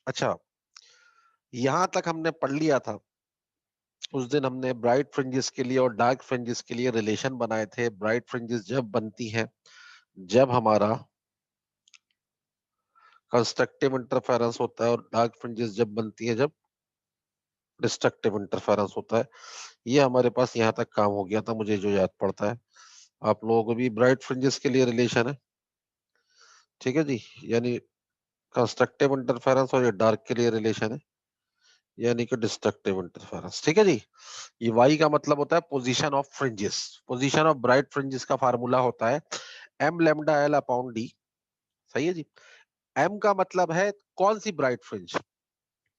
अच्छा, यहां तक हमने पढ़ लिया था। उस दिन हमने ब्राइट फ्रिंजेस के लिए और डार्क फ्रिंजेस के लिए रिलेशन बनाए थे। ब्राइट फ्रिंजेस जब बनती हैं जब हमारा कंस्ट्रक्टिव इंटरफेरेंस होता है, और डार्क फ्रिंजेस जब बनती है जब डिस्ट्रक्टिव इंटरफेरेंस होता है। ये हमारे पास यहाँ तक काम हो गया था, मुझे जो याद पड़ता है। आप लोगों को भी ब्राइट फ्रिंजेस के लिए रिलेशन है, ठीक है जी। यानी कंस्ट्रक्टिव इंटरफेरेंस, और ये डार्क के लिए रिलेशन है, यानी कि डिस्ट्रक्टिव इंटरफेरेंस, ठीक है जी। ये वाई का मतलब होता है position of fringes. Position of bright fringes का फार्मूला होता है M lambda L upon D. सही है जी। एम का मतलब है कौन सी ब्राइट फ्रिंज,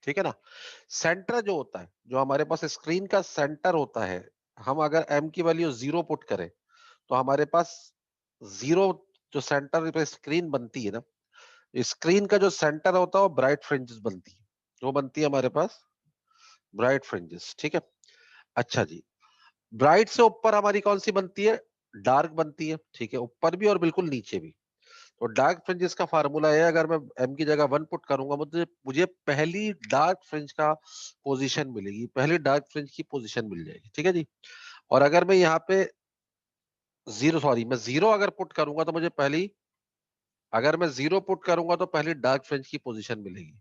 ठीक है ना। सेंटर जो होता है, जो हमारे पास स्क्रीन का सेंटर होता है, हम अगर एम की वैल्यू 0 पुट करें तो हमारे पास 0, जो सेंटर पे स्क्रीन बनती है ना, स्क्रीन का जो सेंटर होता है वो ब्राइट फ्रिंजेस बनती है। वो बनती है हमारे पास ब्राइट फ्रिंजेस, ठीक है। अच्छा जी, ब्राइट से ऊपर हमारी कौन सी बनती है, डार्क बनती है, ठीक है, ऊपर भी और बिल्कुल नीचे भी। तो डार्क फ्रिंजेस का फार्मूला है, अगर मैं एम की जगह 1 पुट करूंगा मुझे मुझे पहली डार्क फ्रिंज का पोजीशन मिलेगी, पहली डार्क फ्रिंज की पोजीशन मिल जाएगी, ठीक है जी। और अगर मैं यहाँ पे मैं जीरो अगर पुट करूंगा तो मुझे पहली, अगर मैं जीरो पुट करूंगा तो पहली डार्क फ्रिंज की पोजीशन मिलेगी।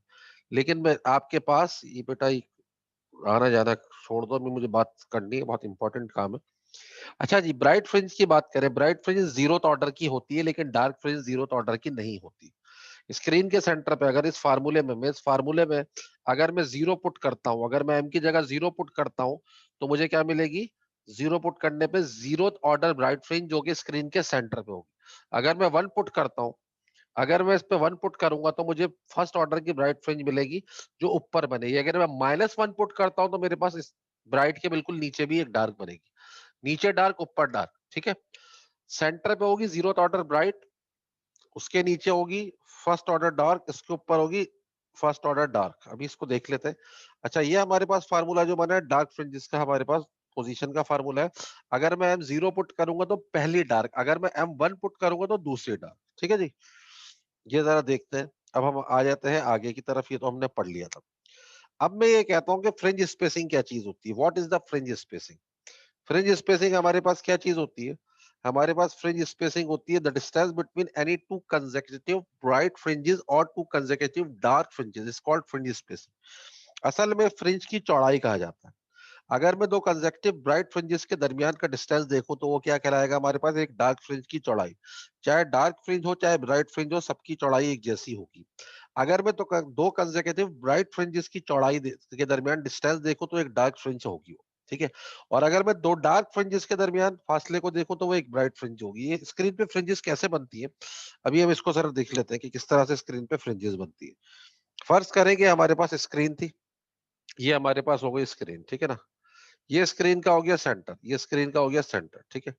लेकिन मैं आपके पास ये बेटा आना जाना छोड़ दो, अभी मुझे बात करनी है, बहुत इंपॉर्टेंट काम है। अच्छा जी, ब्राइट फ्रिंज की बात करें, ब्राइट फ्रिंज जीरोथ ऑर्डर की होती है, लेकिन डार्क फ्रिंज जीरोथ ऑर्डर की नहीं होती। स्क्रीन के सेंटर पे अगर इस फार्मूले में अगर मैं जीरो पुट करता हूं, अगर मैं एम की जगह जीरो पुट करता हूं तो मुझे क्या मिलेगी, जीरो पुट करने पे जीरो ऑर्डर ब्राइट फ्रिंज जो कि स्क्रीन के सेंटर पे होगी। अगर मैं वन पुट करता हूं, अगर मैं इस पे वन पुट करूंगा तो मुझे फर्स्ट ऑर्डर की ब्राइट फ्रिंज मिलेगी जो ऊपर बनेगी। अगर मैं -1 पुट करता हूं तो मेरे पास इस ब्राइट के बिल्कुल नीचे भी एक डार्क बनेगी, नीचे डार्क ऊपर डार्क, ठीक है। सेंटर पे होगी जीरो ऑर्डर ब्राइट, उसके नीचे होगी फर्स्ट ऑर्डर डार्क, इसके ऊपर होगी फर्स्ट ऑर्डर डार्क। अभी इसको देख लेते हैं। अच्छा, ये हमारे पास फार्मूला जो बना है डार्क फ्रिंजेस का, हमारे पास पोजीशन का फार्मूला है। अगर मैं एम जीरो पुट करूंगा तो पहली डार्क, अगर मैं एम वन पुट करूंगा तो दूसरी डार्क, ठीक है जी। ये जरा देखते हैं। अब हम आ जाते हैं आगे की तरफ, ये तो हमने पढ़ लिया था। अब मैं ये कहता हूं कि फ्रिंज स्पेसिंग क्या चीज होती है, what is the fringe spacing. Fringe spacing हमारे पास क्या चीज होती है, हमारे पास फ्रिंज स्पेसिंग होती है the distance between any two consecutive bright fringes और two consecutive dark fringes is called fringe spacing. असल में फ्रिंज की चौड़ाई कहा जाता है। अगर मैं दो कंसेक्यूटिव ब्राइट फ्रिंजेस के दरमियान का डिस्टेंस देखूं तो वो क्या कहलाएगा, हमारे पास एक डार्क फ्रिंज की चौड़ाई। चाहे डार्क फ्रिंज हो चाहे ब्राइट फ्रिंज हो, सबकी चौड़ाई एक जैसी होगी। अगर मैं दो कंसेक्यूटिव ब्राइट फ्रिंजेस की चौड़ाई के दरमियान डिस्टेंस देखूं तो एक डार्क फ्रिंज होगी वो, ठीक है। और अगर मैं दो डार्क फ्रिंजेस के दरमियान फासले को देखूं तो वो एक ब्राइट फ्रिंज होगी। ये स्क्रीन पे फ्रिंजेस कैसे बनती है, अभी हम इसको जरा देख लेते हैं कि किस तरह से स्क्रीन पे फ्रिंजेस बनती है। फर्ज करें कि हमारे पास स्क्रीन थी, ये हमारे पास हो गई स्क्रीन, ठीक है ना। ये स्क्रीन का हो गया सेंटर, ये स्क्रीन का हो गया सेंटर, ठीक है।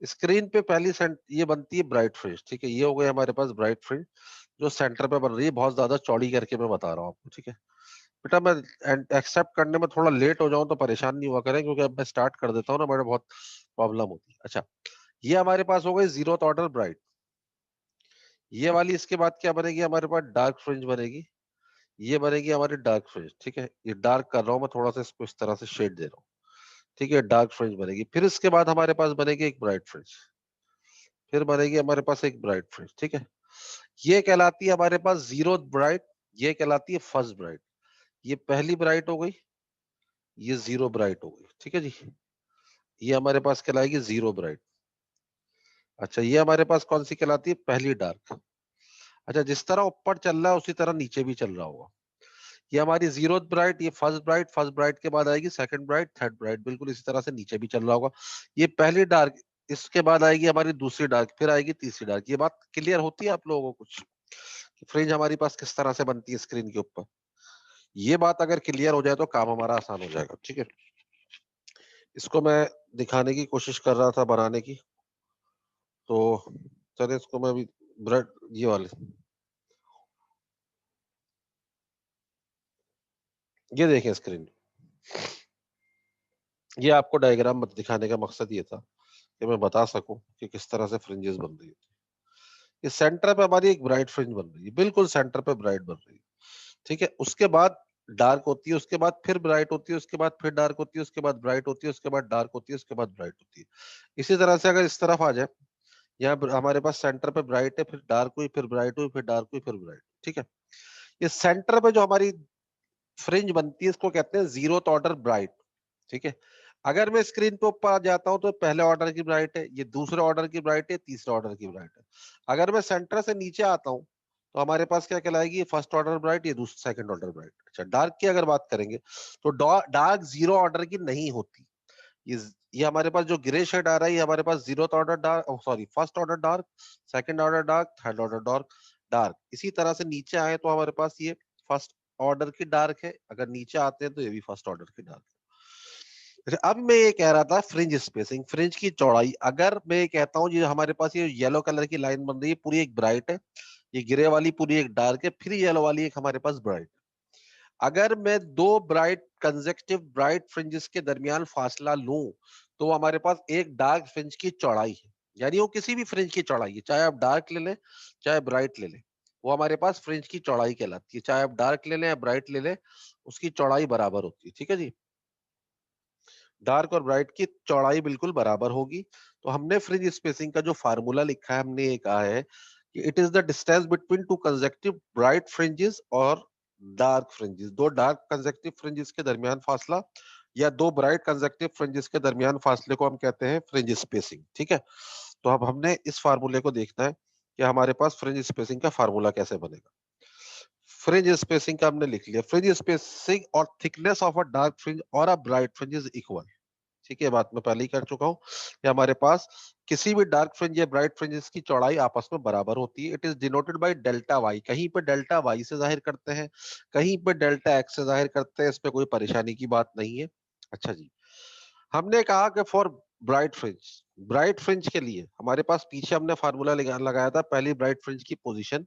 स्क्रीन पे पहली ये बनती है ब्राइट फ्रिंज, ठीक है। ये हो गई हमारे पास ब्राइट फ्रिंज जो सेंटर पे बन रही है, बहुत ज्यादा चौड़ी करके मैं बता रहा हूँ आपको, ठीक है। बेटा मैं एक्सेप्ट करने में थोड़ा लेट हो जाऊं तो परेशान नहीं हुआ करें, क्योंकि अब मैं स्टार्ट कर देता हूँ ना, मेरे बहुत प्रॉब्लम होती है। अच्छा, ये हमारे पास हो गई जीरो ऑर्डर ब्राइट। ये वाली इसके बाद क्या बनेगी, हमारे पास डार्क फ्रिंज बनेगी। ये बनेगी हमारी डार्क फ्रिंज, ठीक है। ये डार्क कर रहा हूँ मैं थोड़ा सा, इसको इस तरह से शेड दे रहा हूँ, ठीक है। डार्क फ्रिंज बनेगी, फिर इसके बाद हमारे पास बनेगी एक ब्राइट फ्रिंज, फिर बनेगी हमारे पास एक ब्राइट फ्रिंज, ठीक है। ये कहलाती है हमारे पास जीरो ब्राइट, ये कहलाती है फर्स्ट ब्राइट। ये पहली ब्राइट हो गई, ये जीरो ब्राइट हो गई, ठीक है जी। ये हमारे पास कहलाएगी जीरो ब्राइट। अच्छा, ये हमारे पास कौन सी कहलाती है, पहली डार्क। अच्छा, जिस तरह ऊपर चल रहा है उसी तरह नीचे भी चल रहा होगा। ये हमारी जीरो ब्राइट, ये फर्स्ट ब्राइट, फर्स्ट ब्राइट के बाद आएगी सेकंड ब्राइट, थर्ड ब्राइट, बिल्कुल इसी तरह से नीचे भी चल रहा होगा। ये पहली डार्क, इसके बाद आएगी हमारी दूसरी डार्क, फिर आएगी तीसरी डार्क। ये बात क्लियर होती है आप लोगों को कुछ, फ्रिंज हमारी पास किस तरह से बनती है स्क्रीन के ऊपर। ये बात अगर क्लियर हो जाए तो काम हमारा आसान हो जाएगा, ठीक है। इसको मैं दिखाने की कोशिश कर रहा था बनाने की, तो चलिए इसको मैं अभी ब्रेड ये वाले, ये देखें स्क्रीन, ये आपको डायग्राम दिखाने का मकसद ये था कि मैं बता सकूं कि किस तरह से फ्रिंजेस बन रही है। ये सेंटर पे हमारी एक ब्राइट फ्रिंज बन रही है, बिल्कुल सेंटर पे ब्राइट बन रही है। ठीक है, उसके बाद डार्क होती है, उसके बाद फिर ब्राइट होती है, उसके बाद फिर डार्क होती है, उसके बाद ब्राइट होती है, उसके बाद डार्क होती है, उसके बाद ब्राइट होती है। इसी तरह से अगर इस तरफ आ जाए, यहाँ हमारे पास सेंटर पे ब्राइट है, फिर डार्क हुई, फिर ब्राइट हुई, फिर डार्क हुई, फिर ब्राइट। ठीक है, ये सेंटर पे जो हमारी फ्रिंज बनती है इसको कहते हैं जीरोथ ऑर्डर ब्राइट। ठीक है, अगर मैं स्क्रीन पे ऊपर आ जाता हूं तो पहले ऑर्डर की ब्राइट है, ये दूसरे ऑर्डर की ब्राइट है, तीसरे ऑर्डर की ब्राइट है। अगर मैं सेंटर से नीचे आता हूं तो हमारे पास क्या कहलाएगी, फर्स्ट ऑर्डर ब्राइट, ये दूसरा सेकंड ऑर्डर ब्राइट। अच्छा, डार्क की अगर बात करेंगे तो डार्क जीरो ऑर्डर की नहीं होती। ये ये हमारे पास जो ग्रे शेड आ रहा है, ये हमारे पास zero order dark, sorry first order dark, second order dark, third order dark dark. इसी तरह से नीचे आए तो हमारे पास ये फर्स्ट ऑर्डर की डार्क है, अगर नीचे आते हैं तो ये भी फर्स्ट ऑर्डर की डार्क है। अच्छा, अब मैं ये कह रहा था फ्रिंज स्पेसिंग, फ्रिंज की चौड़ाई। अगर मैं ये कहता हूँ ये हमारे पास ये येलो कलर की लाइन बन रही है, पूरी एक ब्राइट है, ये ग्रे वाली पूरी एक डार्क है, फिर येलो वाली एक हमारे पास ब्राइट। अगर मैं दो ब्राइट कंसेक्टिव ब्राइट फ्रिंजेस के दरमियान फासला लूं तो हमारे पास एक डार्क फ्रिंज की चौड़ाई है, यानी वो किसी भी फ्रिंज की चौड़ाई है, चाहे आप डार्क ले लें चाहे ब्राइट ले लें, वो हमारे पास फ्रिंज की चौड़ाई कहलाती है। चाहे आप डार्क ले लें या ब्राइट ले लें, उसकी चौड़ाई बराबर होती है। ठीक है जी, डार्क और ब्राइट की चौड़ाई बिल्कुल बराबर होगी। तो हमने फ्रिंज स्पेसिंग का जो फार्मूला लिखा है, हमने ये कहा है कि it is the distance between two consecutive bright fringes और डार्क फ्रिंजेस, दो डार्क कंसेक्टिव फ्रिंजेस के दरमियान फासला या दो ब्राइट कंसेक्टिव फ्रिंजेस के दरमियान फासले को हम कहते हैं फ्रिंज स्पेसिंग। ठीक है, तो अब हमने इस फार्मूले को देखना है कि हमारे पास फ्रिंज स्पेसिंग का फार्मूला कैसे बनेगा। फ्रिंज स्पेसिंग का हमने लिख लिया, फ्रिंज स्पेसिंग और thickness of a dark fringe और a bright fringe is equal. ठीक है, बात मैं पहले ही कर चुका हूँ कि हमारे पास किसी भी डार्क फ्रिंज या ब्राइट फ्रिंजेस की चौड़ाई आपस में बराबर होती है। It is denoted by delta Y, कहीं पे डेल्टा वाई से जाहिर करते हैं, कहीं पे डेल्टा एक्स से जाहिर करते हैं, इसमें कोई परेशानी की बात नहीं है। अच्छा जी, हमने कहा कि फॉर ब्राइट फ्रिंज के लिए हमारे पास पीछे हमने फार्मूला लगाया था, पहली ब्राइट फ्रिंज की position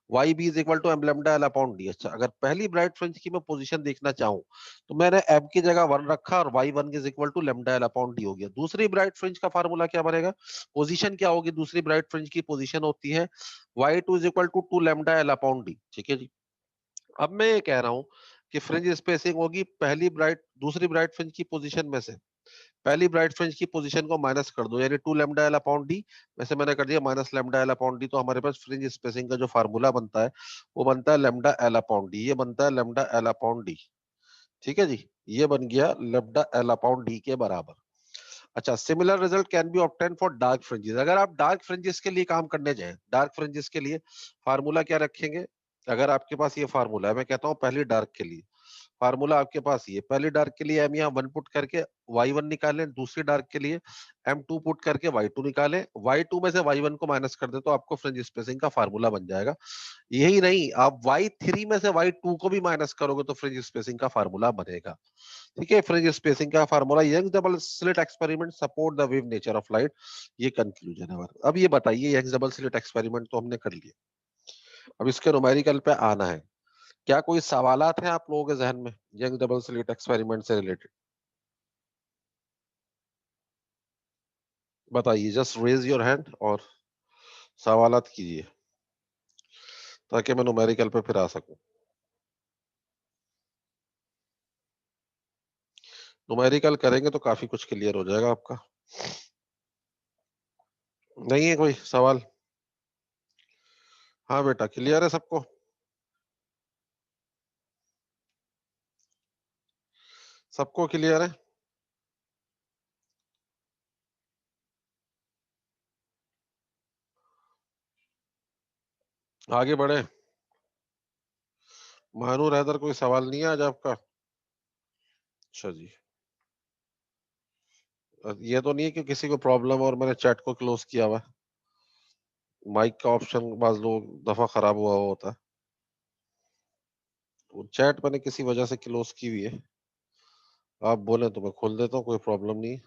Y B is equal to M lambda L upon D. अच्छा, अगर पहली ब्राइट फ्रिंज की मैं पोजीशन देखना चाहूँ तो मैंने एम की जगह वन रखा और Y one is equal to lambda L upon D हो गया। दूसरी ब्राइट फ्रिंज का फार्मूला क्या बनेगा, पोजीशन क्या होगी, दूसरी ब्राइट फ्रिंज की पोजीशन होती है Y two is equal to two lambda L upon D. ठीक है जी, अब मैं ये कह रहा हूँ कि फ्रिंज स्पेसिंग होगी पहली ब्राइट दूसरी ब्राइट फ्रिंज की पोजीशन में से पहली ब्राइट फ्रिंज की पोजीशन को माइनस कर दो, यानी two lambda L upon D, वैसे मैंने कर दिया minus lambda L upon D. तो हमारे पास फ्रिंज स्पेसिंग का जो फार्मूला बनता है वो बनता है लेमडा एल अपॉन डी, ये बनता है लेमडा एल अपॉन डी। ठीक है जी, ये बन गया लेमडा एल अपॉन डी के बराबर। अच्छा, similar result can be obtain for dark fringes. अगर आप डार्क फ्रिंजेस के लिए काम करने जाएं, डार्क फ्रिंजेस के लिए फार्मूला क्या रखेंगे, अगर आपके पास ये फार्मूला है, मैं कहता हूं पहली डार्क के लिए फार्मूला आपके पास ये, पहली डार्क के लिए हम यहाँ वन पुट करके वाई वन निकालें, दूसरी डार्क के लिए एम टू पुट करके वाई टू निकालें, वाई टू में से वाई वन को माइनस कर दे तो आपको फ्रिंज स्पेसिंग का फार्मूला बन जाएगा। यही नहीं, आप वाई थ्री में से वाई टू को भी माइनस करोगे तो फ्रिंज स्पेसिंग का फार्मूला बनेगा। ठीक है, फ्रिंज स्पेसिंग का formula, Young's double slit experiment support the wave nature of light, ये कंक्लूजन है हमारा। अब ये बताइए, यंग्स डबल स्लिट एक्सपेरिमेंट तो हमने कर लिया, अब इसके न्यूमेरिकल पे आना है। क्या कोई सवालात हैं आप लोगों के जहन में यंग डबल स्लिट एक्सपेरिमेंट से रिलेटेड? बताइए, जस्ट रेज योर हैंड और सवालात कीजिए ताकि मैं न्यूमेरिकल पे फिर आ सकूं। न्यूमेरिकल करेंगे तो काफी कुछ क्लियर हो जाएगा आपका। नहीं है कोई सवाल? हाँ बेटा, क्लियर है सबको? सबको क्लियर है? आगे बढ़े। महानूर हैदर, कोई सवाल नहीं है आज आपका? अच्छा जी, ये तो नहीं है कि किसी को प्रॉब्लम और मैंने चैट को क्लोज किया हुआ है? माइक का ऑप्शन बाज लोग दफा खराब हुआ होता है, तो चैट मैंने किसी वजह से क्लोज की हुई है। आप बोले तो मैं खोल देता हूँ, कोई प्रॉब्लम नहीं है।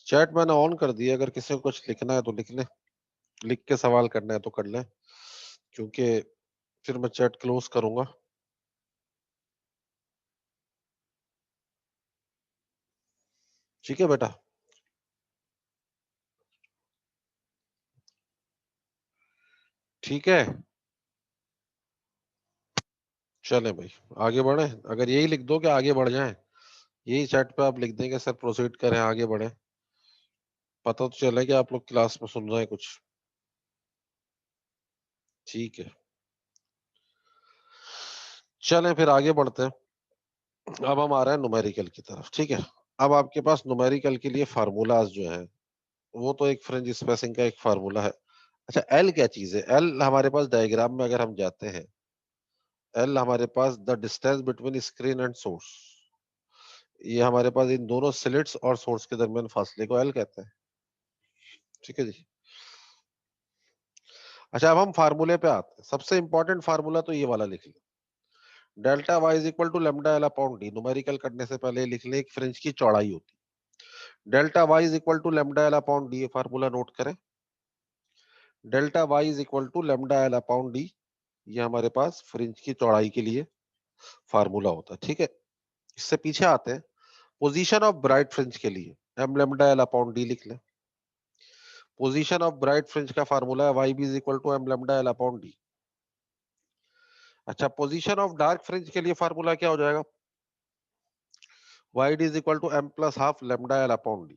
चैट मैंने ऑन कर दिया, अगर किसी को कुछ लिखना है तो लिख ले, लिख के सवाल करना है तो कर ले, क्योंकि फिर मैं चैट क्लोज करूंगा। ठीक है बेटा? ठीक है। चले भाई आगे बढ़े, अगर यही लिख दो कि आगे बढ़ जाएं, यही चैट पे आप लिख देंगे सर प्रोसीड करें आगे बढ़े, पता तो चले कि आप लोग क्लास में सुन रहे हैं कुछ। ठीक है, चलें फिर आगे बढ़ते हैं। अब हम आ रहे हैं न्यूमेरिकल की तरफ, ठीक है। अब आपके पास न्यूमेरिकल के लिए फार्मूलाज जो है, वो तो एक फ्रेंच स्पेसिंग का एक फार्मूला है। अच्छा, एल क्या चीज है? एल हमारे पास डायग्राम में अगर हम जाते हैं, एल हमारे पास the distance between screen and source, ये हमारे पास इन दोनों स्लिट्स और सोर्स के दरमियान फासले को एल कहते हैं। ठीक है जी। अच्छा, अब हम फार्मूले पे आते हैं। सबसे इंपॉर्टेंट फार्मूला तो ये वाला लिख लो, delta Y is equal to lambda L upon D. Numerical करने से पहले लिख ले, एक फ्रिंज की चौड़ाई होती है delta Y is equal to lambda L upon D. ये फार्मूला नोट करें, delta Y is equal to lambda L upon D. ये हमारे पास फ्रिंज की चौड़ाई के लिए फार्मूला होता है, ठीक है। इससे पीछे आते हैं, पोजीशन ऑफ ब्राइट फ्रिंज के लिए M lambda L upon D लिख लें। पोजीशन ऑफ ब्राइट फ्रिंज का फार्मूला है Y B is equal to M lambda L upon D. अच्छा, पोजीशन ऑफ डार्क फ्रिंज के लिए फार्मूला क्या हो जाएगा? Y D is equal to M plus half lambda L upon D.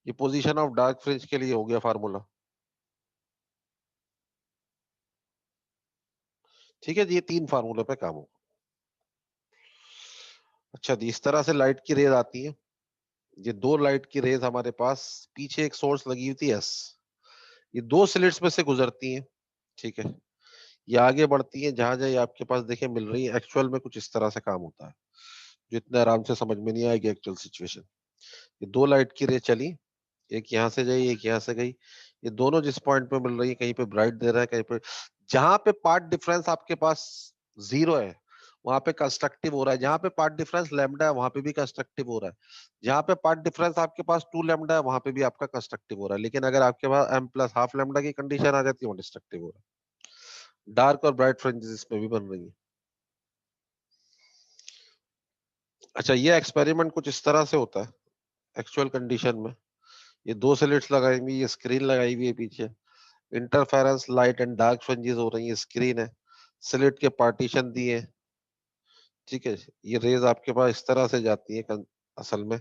ये position of dark fringe के लिए हो गया फार्मूला। ठीक है जी, ये तीन फार्मूले पे काम होगा। अच्छा जी, इस तरह से लाइट की रेज आती है। ये दो लाइट की रेज हमारे पास, पीछे एक सोर्स लगी हुई थी एस, ये दो स्लिट्स में से गुजरती हैं, ठीक है। ये आगे बढ़ती हैं, जहां जहां आपके पास देखे मिल रही है, एक्चुअल में कुछ इस तरह से काम होता है जो इतने आराम से समझ में नहीं आएगी एक्चुअल सिचुएशन। ये दो लाइट की रे चली, एक यहाँ से गई एक यहाँ से गई, ये दोनों जिस पॉइंट पे मिल रही है, कहीं पे ब्राइट दे रहा है, कहीं पे, जहां पे पार्ट डिफरेंस आपके पास जीरो है वहां पे कंस्ट्रक्टिव हो रहा है, जहां पे पार्ट डिफरेंस लैम्डा है वहां पे भी कंस्ट्रक्टिव हो रहा है, जहां पे पार्ट डिफरेंस आपके पास टू लैम्डा है वहां पे भी आपका कंस्ट्रक्टिव हो रहा है। लेकिन अगर आपके पास एम प्लस हाफ लैम्डा की कंडीशन आ जाती है वो डिस्ट्रक्टिव हो रहा है। डार्क और ब्राइट फ्रिंजेस इसमें भी बन रही है। अच्छा, ये एक्सपेरिमेंट कुछ इस तरह से होता है एक्चुअल कंडीशन में। ये दो स्लिट्स लगाई हुई, ये स्क्रीन लगाई हुई है पीछे, interference light and dark fringes हो रही है, स्क्रीन है, स्लिट के पार्टीशन दिए हैं, ठीक है। ये रेज आपके पास इस तरह से जाती है असल में,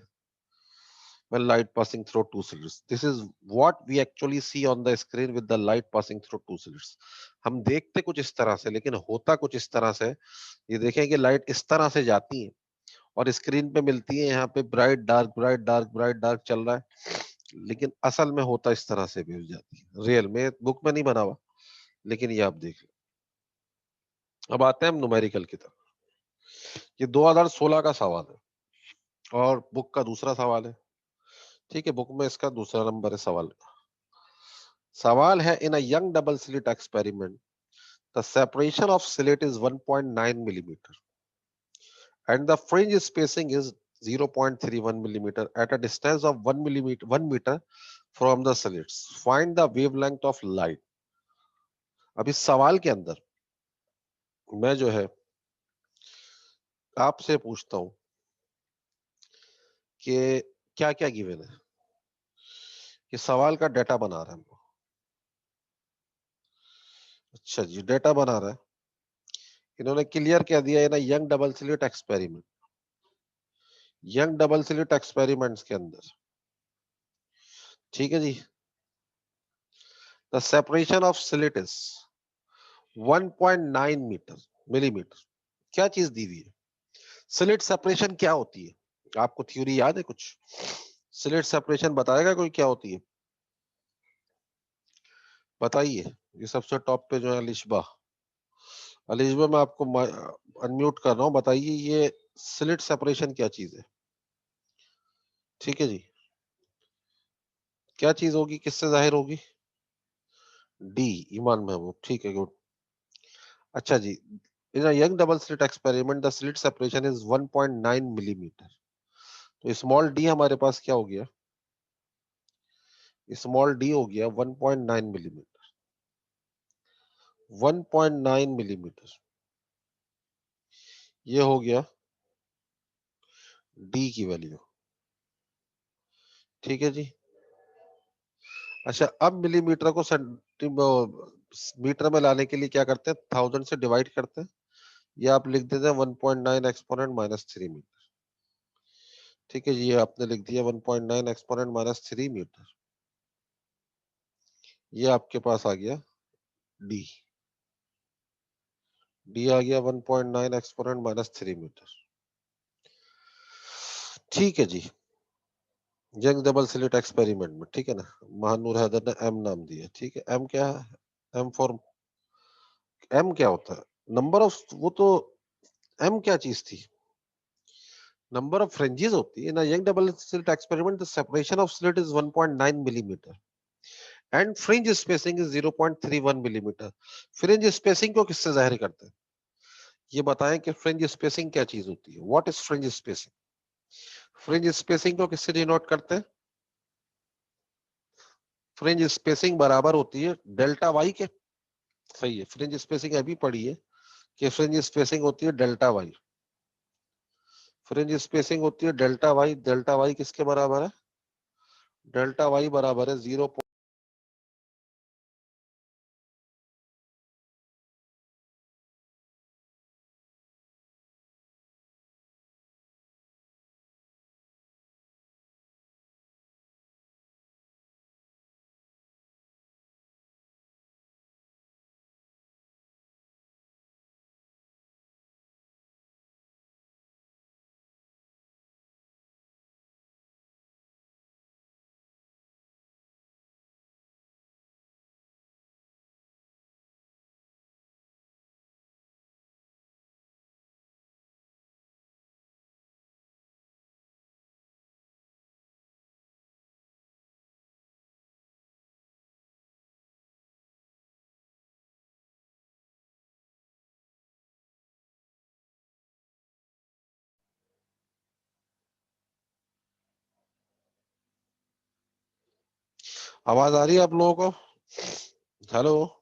when light passing through two slits. This is what we actually see on the screen with the light passing through two slits. हम देखते कुछ इस तरह से लेकिन होता कुछ इस तरह से। ये देखें कि लाइट इस तरह से जाती है और स्क्रीन पे मिलती है, यहाँ पे bright dark bright dark bright dark चल रहा है, लेकिन असल में होता इस तरह से भी हो जाती है। रियल में बुक में नहीं बना हुआ, लेकिन ये आप देख लो। अब आते हैं हम न्यूमेरिकल की तरफ। ये 2016 का सवाल है और बुक का दूसरा सवाल है, ठीक है। बुक में इसका दूसरा नंबर है सवाल। सवाल है, in a Young double slit experiment the separation of slit is 1.9 millimeter and the fringe spacing is 0.31 millimeter at a distance of 1 meter from the slits. Find the wavelength of light. अब इस सवाल के अंदर मैं जो है आपसे पूछता हूं कि क्या क्या गिवन है। ये सवाल का डेटा बना रहा है हमको। अच्छा जी, डेटा बना रहा है। इन्होंने क्लियर कह दिया है ना, Young double slit experiment, Young double slit experiments के अंदर, ठीक है जी, the separation of slit is 1.9 metre millimetre. क्या चीज दी हुई है? स्लिट सेपरेशन क्या होती है? आपको थ्योरी याद है कुछ? स्लिट सेपरेशन बताएगा कोई क्या होती है? बताइए। ये सबसे टॉप पे जो है अलिशबा, अलिशबा मैं आपको अनम्यूट कर रहा हूँ, बताइए ये स्लिट सेपरेशन क्या चीज है? ठीक है जी, क्या चीज होगी, किससे जाहिर होगी? डी, ईमान महबूब, ठीक है, गुड। अच्छा जी, in a Young double slit experiment the slit separation is 1.9 millimetre. तो स्मॉल डी हमारे पास क्या हो गया? स्मॉल डी हो गया 1.9 मिलीमीटर। 1.9 मिलीमीटर ये हो गया डी की वैल्यू, ठीक है जी। अच्छा, अब मिलीमीटर को मीटर में लाने के लिए क्या करते हैं? 1000 से डिवाइड करते हैं, ये आप लिख देते हैं 1.9 एक्सपोनेंट माइनस 3 मीटर। ठीक है जी, ये आपने लिख दिया 1.9 एक्सपोनेंट माइनस 3 मीटर। ये आपके पास आ गया डी। डी आ गया 1.9 एक्सपोनेंट माइनस 3 मीटर। ठीक है जी, यंग डबल स्लिट एक्सपेरिमेंट में, ठीक है ना, महानूर हैदर ने एम नाम दिया। ठीक है, एम क्या है? एम फॉर, एम क्या होता है? नंबर ऑफ, वो तो एम क्या चीज थी? नंबर ऑफ फ्रिंजेस होती है ना। Young double slit experiment, the separation of slit is 1.9 millimetre and fringe spacing is 0.31 millimetre. Fringe spacing को किससे जाहिर करते हैं? ये बताएं कि फ्रिंज स्पेसिंग क्या चीज होती है। What is fringe spacing? Fringe spacing को किससे डिनोट करते हैं? फ्रिंज स्पेसिंग बराबर होती है डेल्टा वाई के। सही है, फ्रिंज स्पेसिंग अभी पढ़ी है कि फ्रिंज स्पेसिंग होती है डेल्टा वाई। फ्रिंज स्पेसिंग होती है डेल्टा वाई। डेल्टा वाई किसके बराबर है? डेल्टा वाई बराबर है 0। आवाज आ रही है आप लोगों को? हेलो।